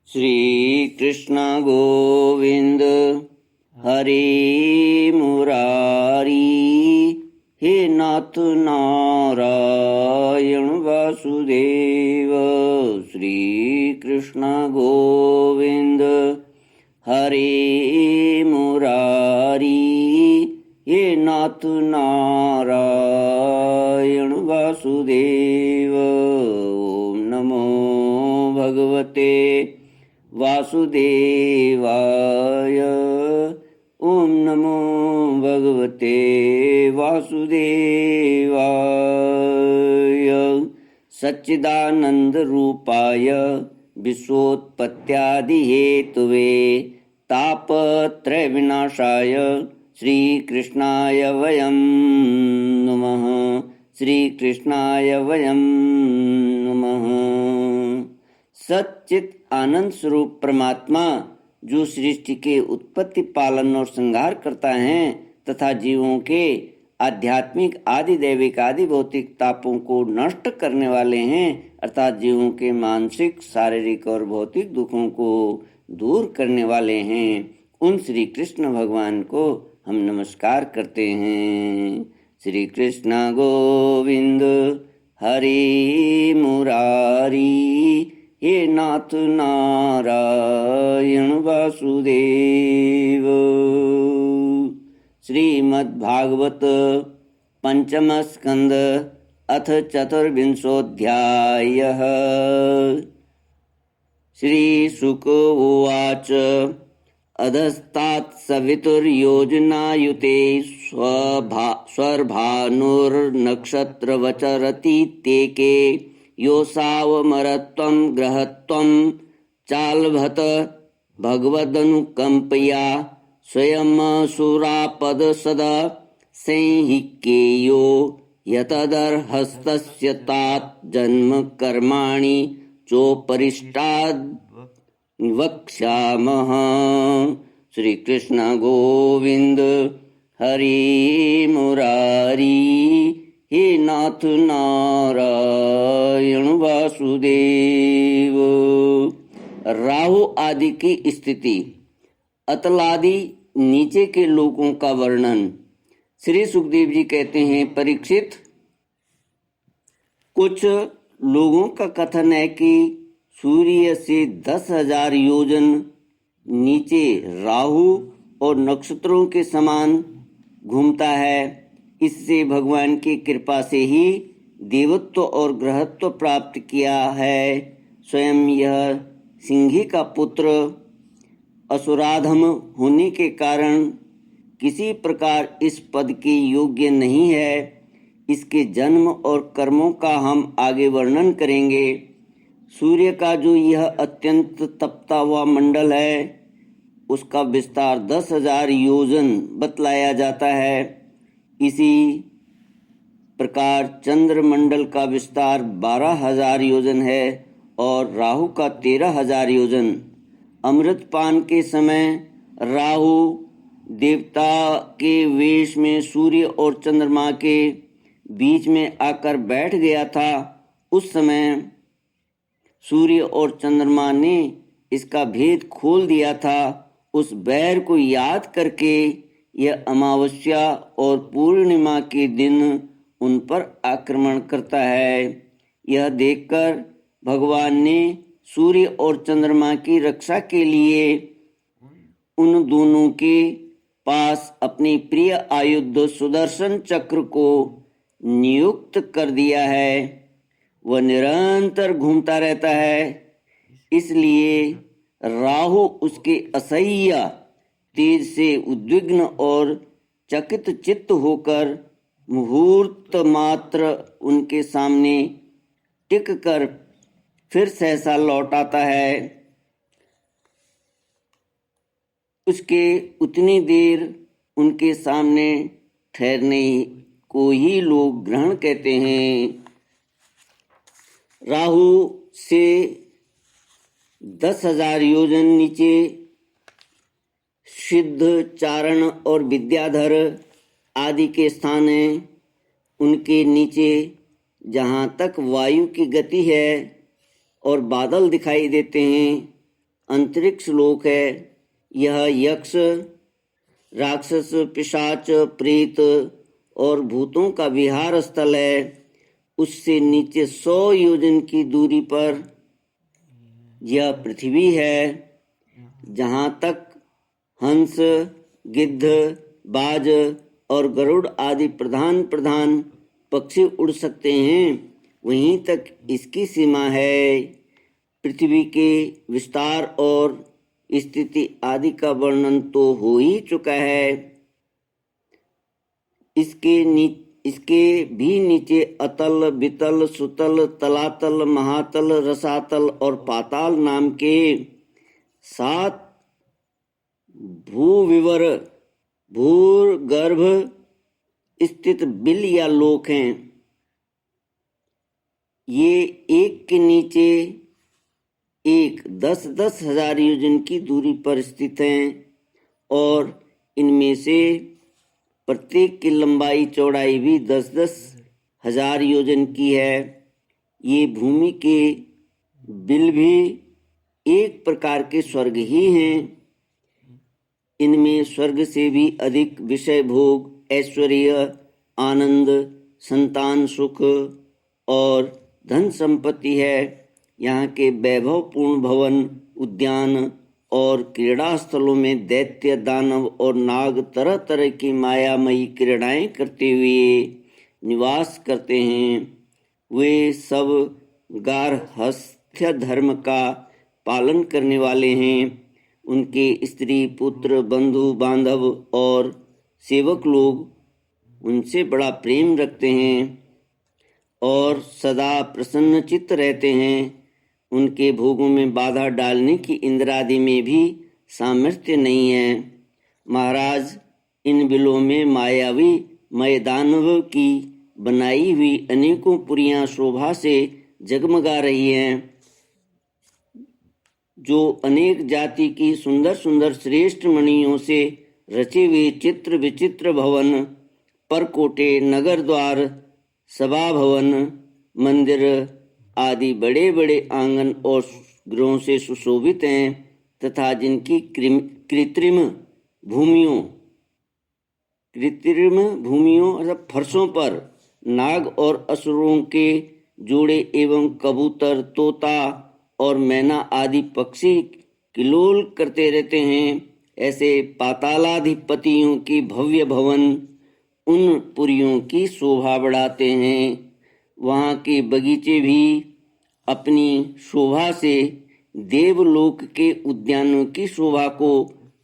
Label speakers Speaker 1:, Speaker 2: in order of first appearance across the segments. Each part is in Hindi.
Speaker 1: श्री कृष्ण गोविंद हरे मुरारी। हे नाथ नारायण वासुदेव। श्री कृष्ण गोविंद हरे मुरारी। हे नाथ नारायण वासुदेव। ओम नमो भगवते वासुदेवाय। ओम नमो भगवते वासुदेवाय। सच्चिदानंद रूपाय विश्वोत्पत्त्यादि हेतुवे तापत्रय विनाशाय श्री कृष्णाय वयं नमः। श्री कृष्णाय वयं नमः। सच्चित आनंद स्वरूप परमात्मा जो सृष्टि के उत्पत्ति पालन और संहार करता है तथा जीवों के आध्यात्मिक आदि दैविक आदि भौतिक तापों को नष्ट करने वाले हैं, अर्थात जीवों के मानसिक शारीरिक और भौतिक दुखों को दूर करने वाले हैं, उन श्री कृष्ण भगवान को हम नमस्कार करते हैं। श्री कृष्ण गोविंद हरे मुरारी। हे नाथ नारायण वासुदेव। श्रीमद्भागवत पंचम स्कंद अथ चतुर्विंशोऽध्यायः। श्रीशुक उवाच अधस्तात् सवितुर्योजनायुते स्वर्भानुर्नक्षत्रवचरतीत्येके योऽसावमरत्वं ग्रहत्वं चालभत भगवदनुकम्पया स्वयमसुरापदसदा संहिकेयो यतदर्हस्तस्य तात जन्म कर्माणि चोपरिष्टाद् वक्ष्यामः। श्री कृष्ण गोविंद हरि मुरारी। हे नाथ नारायण वासुदेव। राहु आदि की स्थिति, अतलादि नीचे के लोकों का वर्णन। श्री सुखदेव जी कहते हैं, परीक्षित, कुछ लोगों का कथन है कि सूर्य से 10,000 योजन नीचे राहु और नक्षत्रों के समान घूमता है। इससे भगवान की कृपा से ही देवत्व और ग्रहत्व प्राप्त किया है। स्वयं यह सिंही का पुत्र असुराधम होने के कारण किसी प्रकार इस पद के योग्य नहीं है। इसके जन्म और कर्मों का हम आगे वर्णन करेंगे। सूर्य का जो यह अत्यंत तपता हुआ मंडल है, उसका विस्तार 10,000 योजन बतलाया जाता है। इसी प्रकार चंद्रमंडल का विस्तार 12,000 योजन है और राहु का 13,000 योजन। अमृतपान के समय राहु देवता के वेश में सूर्य और चंद्रमा के बीच में आकर बैठ गया था। उस समय सूर्य और चंद्रमा ने इसका भेद खोल दिया था। उस बैर को याद करके यह अमावस्या और पूर्णिमा के दिन उन पर आक्रमण करता है। यह देखकर भगवान ने सूर्य और चंद्रमा की रक्षा के लिए उन दोनों के पास अपनी प्रिय आयुध सुदर्शन चक्र को नियुक्त कर दिया है। वह निरंतर घूमता रहता है, इसलिए राहु उसके असह्य तेज से उद्विग्न और चकित चित्त होकर मुहूर्त मात्र उनके सामने टिक कर फिर सहसा लौट आता है। उसके उतनी देर उनके सामने ठहरने को ही लोग ग्रहण कहते हैं। राहु से 10,000 योजन नीचे सिद्ध, चारण और विद्याधर आदि के स्थान हैं। उनके नीचे जहाँ तक वायु की गति है और बादल दिखाई देते हैं, अंतरिक्ष लोक है। यह यक्ष, राक्षस, पिशाच, प्रेत और भूतों का विहार स्थल है। उससे नीचे 100 योजन की दूरी पर यह पृथ्वी है, जहाँ तक हंस, गिद्ध, बाज और गरुड़ आदि प्रधान प्रधान पक्षी उड़ सकते हैं, वहीं तक इसकी सीमा है। पृथ्वी के विस्तार और स्थिति आदि का वर्णन तो हो ही चुका है। इसके भी नीचे अतल, वितल, सुतल, तलातल, महातल, रसातल और पाताल नाम के 7 भूविवर भूगर्भ स्थित बिल या लोक हैं। ये एक के नीचे एक 10-10 हजार योजन की दूरी पर स्थित हैं और इनमें से प्रत्येक की लंबाई चौड़ाई भी 10-10 हजार योजन की है। ये भूमि के बिल भी एक प्रकार के स्वर्ग ही हैं। इनमें स्वर्ग से भी अधिक विषय भोग, ऐश्वर्य, आनंद, संतान सुख और धन संपत्ति है। यहाँ के वैभवपूर्ण भवन, उद्यान और क्रीड़ा स्थलों में दैत्य, दानव और नाग तरह तरह की मायामयी क्रीड़ाएं करते हुए निवास करते हैं। वे सब गार्हस्थ्य धर्म का पालन करने वाले हैं। उनके स्त्री, पुत्र, बंधु बांधव और सेवक लोग उनसे बड़ा प्रेम रखते हैं और सदा प्रसन्न चित्त रहते हैं। उनके भोगों में बाधा डालने की इंद्रादि में भी सामर्थ्य नहीं है। महाराज, इन बिलों में मायावी मैदानव की बनाई हुई अनेकों पुरियां शोभा से जगमगा रही हैं, जो अनेक जाति की सुंदर सुंदर श्रेष्ठ मणियों से रचे हुए चित्र विचित्र भवन, परकोटे, नगर द्वार, सभा भवन, मंदिर आदि बड़े बड़े आंगन और गृहों से सुशोभित हैं तथा जिनकी कृत्रिम भूमियों अर्थात फर्शों पर नाग और असुरों के जोड़े एवं कबूतर, तोता और मैना आदि पक्षी किलोल करते रहते हैं। ऐसे पातालाधिपतियों की भव्य भवन उन पुरियों की शोभा बढ़ाते हैं। वहाँ के बगीचे भी अपनी शोभा से देवलोक के उद्यानों की शोभा को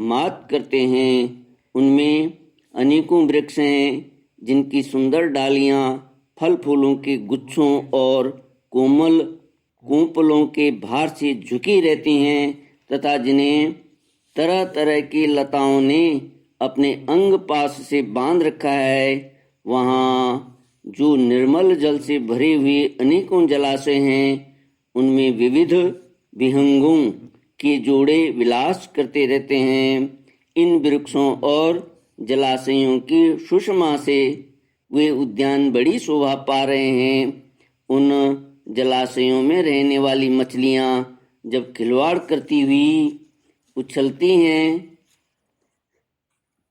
Speaker 1: मात करते हैं। उनमें अनेकों वृक्ष हैं, जिनकी सुंदर डालियाँ फल फूलों के गुच्छों और कोमल कोंपलों के भार से झुकी रहती हैं तथा जिन्हें तरह तरह की लताओं ने अपने अंग पास से बांध रखा है। वहाँ जो निर्मल जल से भरे हुए अनेकों जलाशय हैं, उनमें विविध विहंगों के जोड़े विलास करते रहते हैं। इन वृक्षों और जलाशयों की सुषमा से वे उद्यान बड़ी शोभा पा रहे हैं। उन जलाशयों में रहने वाली मछलियाँ जब खिलवाड़ करती हुई उछलती हैं,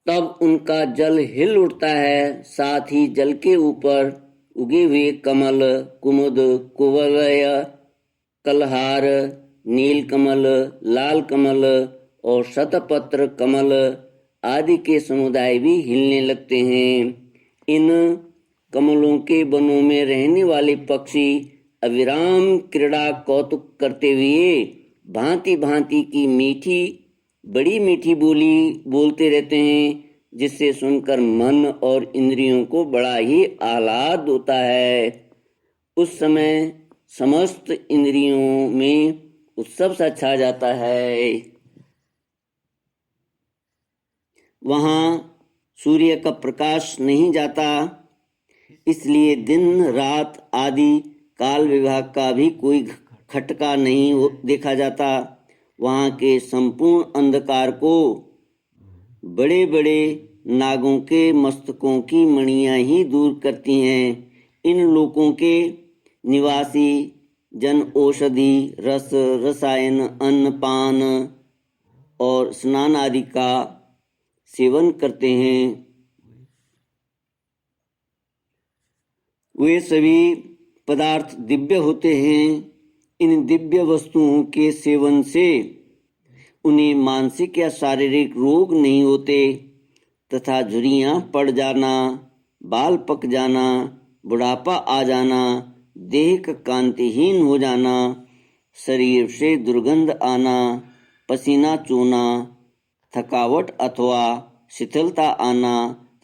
Speaker 1: तब उनका जल हिल उठता है। साथ ही जल के ऊपर उगे हुए कमल, कुमुद, कुवलय, कलहार, नील कमल, लाल कमल और शतपत्र कमल आदि के समुदाय भी हिलने लगते हैं। इन कमलों के वनों में रहने वाले पक्षी अविराम क्रीड़ा कौतुक करते हुए भांति भांति की बड़ी मीठी बोली बोलते रहते हैं, जिससे सुनकर मन और इंद्रियों को बड़ा ही आह्लाद होता है। उस समय समस्त इंद्रियों में उत्सव सा छा जाता है। वहाँ सूर्य का प्रकाश नहीं जाता, इसलिए दिन रात आदि काल विभाग का भी कोई खटका नहीं देखा जाता। वहाँ के संपूर्ण अंधकार को बड़े बड़े नागों के मस्तकों की मणियाँ ही दूर करती हैं। इन लोकों के निवासी जन औषधि, रस, रसायन, अन्न पान और स्नान आदि का सेवन करते हैं, वे सभी पदार्थ दिव्य होते हैं। इन दिव्य वस्तुओं के सेवन से उन्हें मानसिक या शारीरिक रोग नहीं होते तथा झुर्रियाँ पड़ जाना, बाल पक जाना, बुढ़ापा आ जाना, देह का कांतिहीन हो जाना, शरीर से दुर्गंध आना, पसीना चूना, थकावट अथवा शिथिलता आना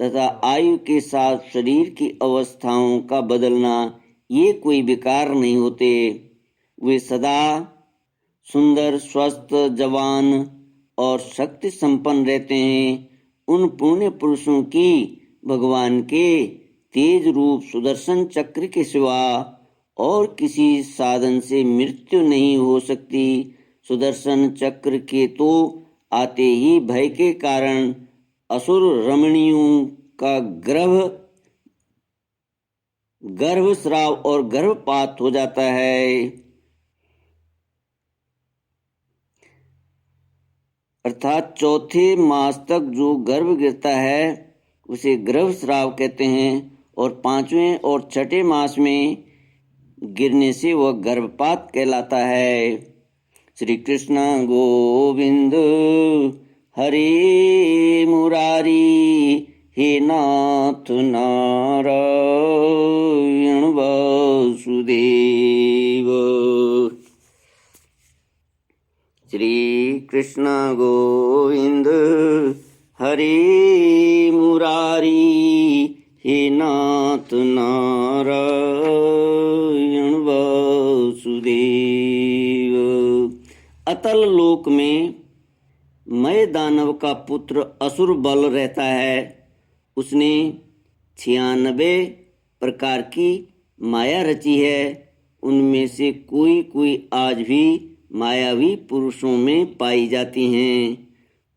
Speaker 1: तथा आयु के साथ शरीर की अवस्थाओं का बदलना, ये कोई विकार नहीं होते। वे सदा सुंदर, स्वस्थ, जवान और शक्ति संपन्न रहते हैं। उन पुण्य पुरुषों की भगवान के तेज रूप सुदर्शन चक्र के सिवा और किसी साधन से मृत्यु नहीं हो सकती। सुदर्शन चक्र के तो आते ही भय के कारण असुर रमणियों का गर्भस्राव और गर्भपात हो जाता है। अर्थात चौथे मास तक जो गर्भ गिरता है उसे गर्भस्राव कहते हैं और पांचवें और छठे मास में गिरने से वह गर्भपात कहलाता है। श्री कृष्ण गोविंद हरे मुरारी, हे नाथ नारायण वासुदेव। श्री कृष्ण गोविंद हरे मुरारी, हे नाथ नारायण वासुदेव। अतल लोक में मय दानव का पुत्र असुर बल रहता है। उसने 96 प्रकार की माया रची है। उनमें से कोई कोई आज भी मायावी पुरुषों में पाई जाती हैं।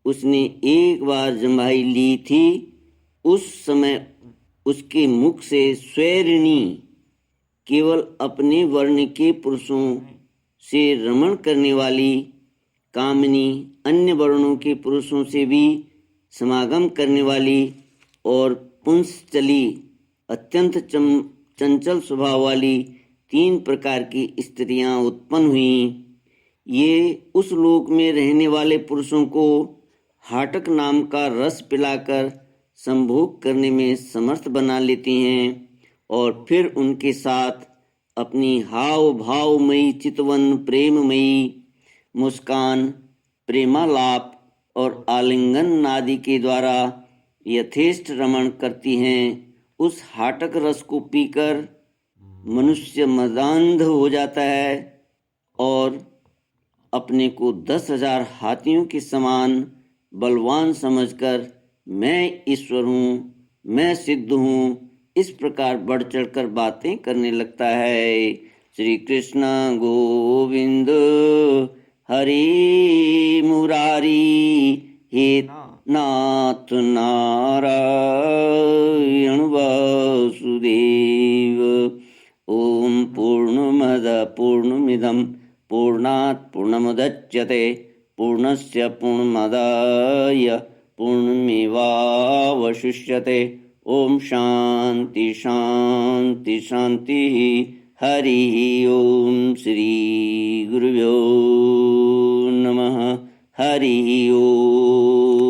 Speaker 1: उसने एक बार जम्भाई ली थी। उस समय उसके मुख से स्वैरिणी केवल अपने वर्ण के पुरुषों से रमण करने वाली कामिनी, अन्य वर्णों के पुरुषों से भी समागम करने वाली और पुंसचली, अत्यंत चंचल स्वभाव वाली 3 प्रकार की स्त्रियां उत्पन्न हुईं। ये उस लोक में रहने वाले पुरुषों को हाटक नाम का रस पिलाकर संभोग करने में समर्थ बना लेती हैं और फिर उनके साथ अपनी हाव भावमयी, चितवन, प्रेममयी मुस्कान, प्रेमालाप और आलिंगन आदि के द्वारा यथेष्ट रमण करती हैं। उस हाटक रस को पीकर मनुष्य मदांध हो जाता है और अपने को 10,000 हाथियों के समान बलवान समझकर मैं ईश्वर हूँ, मैं सिद्ध हूँ, इस प्रकार बढ़ चढ़कर बातें करने लगता है। श्री कृष्ण गोविंद हरे मुरारी, हे नाथ नारायण वासुदेव। ओम पूर्णमद पूर्णमिदं पूर्णात् पूर्णमुदच्यते पूर्णस्य पूर्णमादाय पूर्णमेवावशिष्यते। ओम शांति शांति शांति। हरि ओम। श्री गुरुभ्यो नमः। हरि ओम।